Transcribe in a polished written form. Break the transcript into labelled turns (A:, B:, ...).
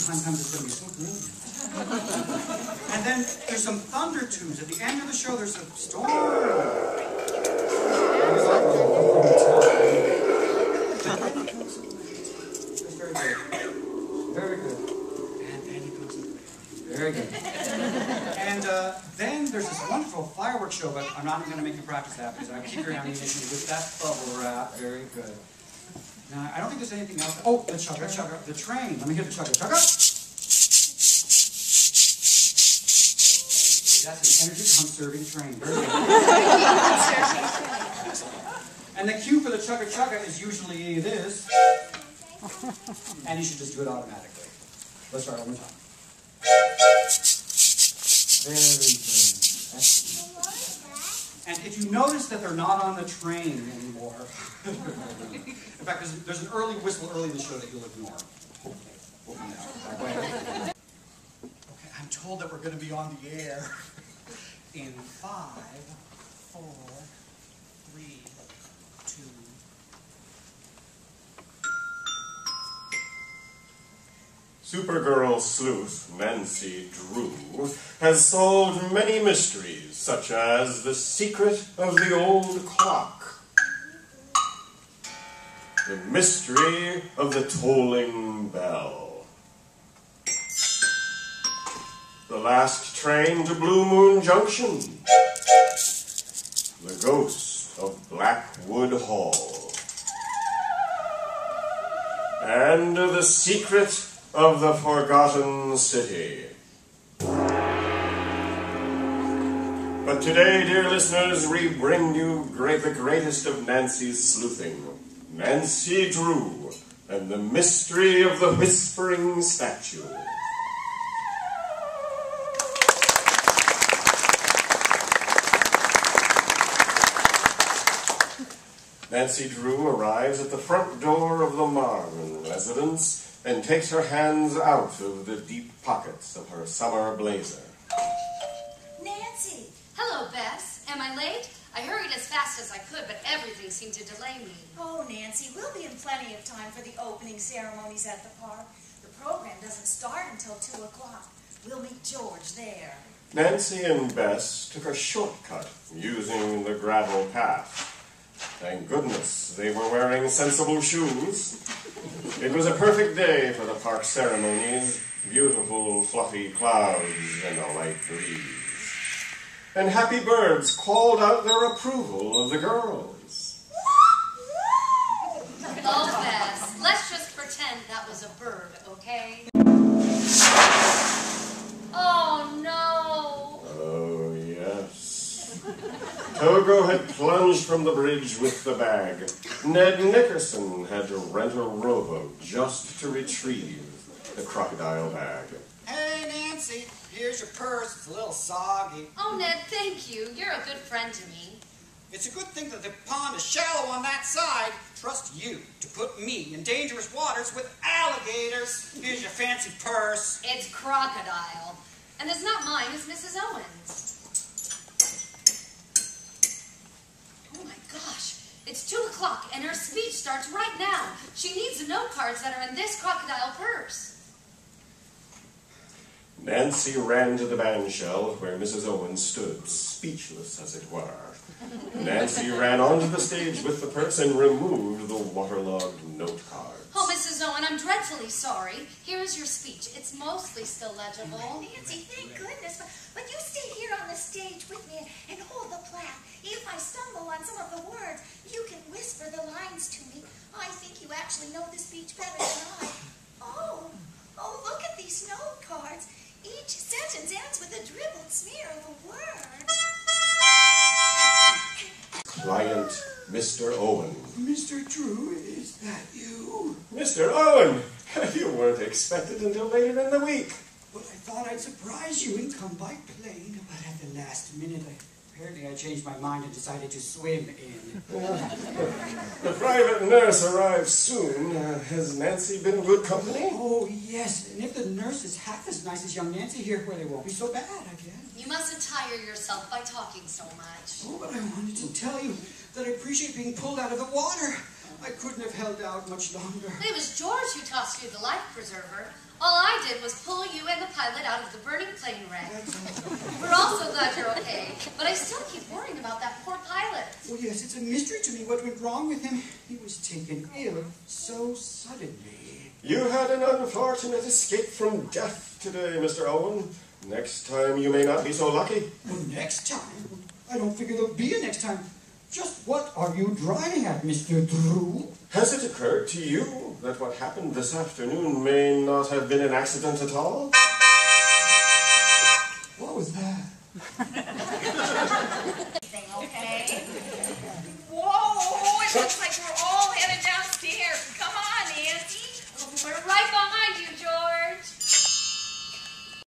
A: time comes, it's going to be so brilliant. And then there's some thunder tunes. At the end of the show, there's a storm. Very good. Very good. And then it goes away. Very good. And then there's this wonderful fireworks show, but I'm not going to make you practice that because I'll keep your ammunition with that bubble wrap. Very good. Now, I don't think there's anything else. Oh, the chugga chugga, the train. Let me get the chugga chugga. That's an energy conserving train. Very good. And the cue for the chugga chugga is usually this. And you should just do it automatically. Let's start one more time. Very good. Excellent. And if you notice that they're not on the train anymore, in fact, there's an early whistle early in the show that you'll ignore. Okay, I'm told that we're going to be on the air in 5, 4, 3, 2.
B: Supergirl sleuth Nancy Drew has solved many mysteries, such as the secret of the old clock, the mystery of the tolling bell, the last train to Blue Moon Junction, the ghost of Blackwood Hall, and the secret of the Forgotten City. But today, dear listeners, we bring you the greatest of Nancy's sleuthing, Nancy Drew, and the mystery of the Whispering Statue. Nancy Drew arrives at the front door of the Marvin residence and takes her hands out of the deep pockets of her summer blazer.
C: Nancy!
D: Hello, Bess. Am I late? I hurried as fast as I could, but everything seemed to delay me.
C: Oh, Nancy, we'll be in plenty of time for the opening ceremonies at the park. The program doesn't start until 2 o'clock. We'll meet George there.
B: Nancy and Bess took a shortcut using the gravel path. Thank goodness they were wearing sensible shoes. It was a perfect day for the park ceremonies, beautiful fluffy clouds and a light breeze. And happy birds called out their approval of the girls.
D: Oh, Bess, let's just pretend that was a bird, okay? Oh, no.
B: Oh, yes. Togo had plunged from the bridge with the bag. Ned Nickerson had to rent a rowboat just to retrieve the crocodile bag.
A: Hey, Nancy, here's your purse. It's a little soggy.
D: Oh, Ned, thank you. You're a good friend to me.
A: It's a good thing that the pond is shallow on that side. Trust you to put me in dangerous waters with alligators. Here's your fancy purse.
D: It's crocodile. And it's not mine, it's Mrs. Owen's. Oh my gosh, it's 2 o'clock and her speech starts right now. She needs the note cards that are in this crocodile purse.
B: Nancy ran to the bandshell where Mrs. Owen stood, speechless as it were. Nancy ran onto the stage with the purse and removed the waterlogged note cards.
D: Oh, Mrs. Owen, I'm dreadfully sorry. Here is your speech. It's mostly still legible.
C: Nancy, thank goodness. But you stay here on the stage with me and hold the plaque. If I stumble on some of the words, you can whisper the lines to me. I think you actually know the speech better than I. Oh, look at these note cards. Each sentence ends with a dribbled smear of a word.
B: Client, Mr. Owen.
A: Mr. Drew, is that you?
B: Mr. Owen! You weren't expected until later in the week.
A: Well, I thought I'd surprise you and come by plane, but at the last minute, apparently I changed my mind and decided to swim in.
B: The private nurse arrives soon. Has Nancy been good company?
A: Oh, yes. And if the nurse is half as nice as young Nancy here, well, it won't be so bad, I guess.
D: You mustn't tire yourself by talking so much.
A: Oh, but I wanted to tell you that I appreciate being pulled out of the water. I couldn't have held out much longer.
D: It was George who tossed you the life preserver. All I did was pull you and the pilot out of the burning plane wreck. We're also glad you're okay, but I still keep worrying about that poor pilot.
A: Well, yes, it's a mystery to me what went wrong with him. He was taken ill so suddenly.
B: You had an unfortunate escape from death today, Mr. Owen. Next time you may not be so lucky.
A: Well, next time? I don't figure there'll be a next time. Just what are you driving at, Mr. Drew?
B: Has it occurred to you that what happened this afternoon may not have been an accident at all?
A: What was that?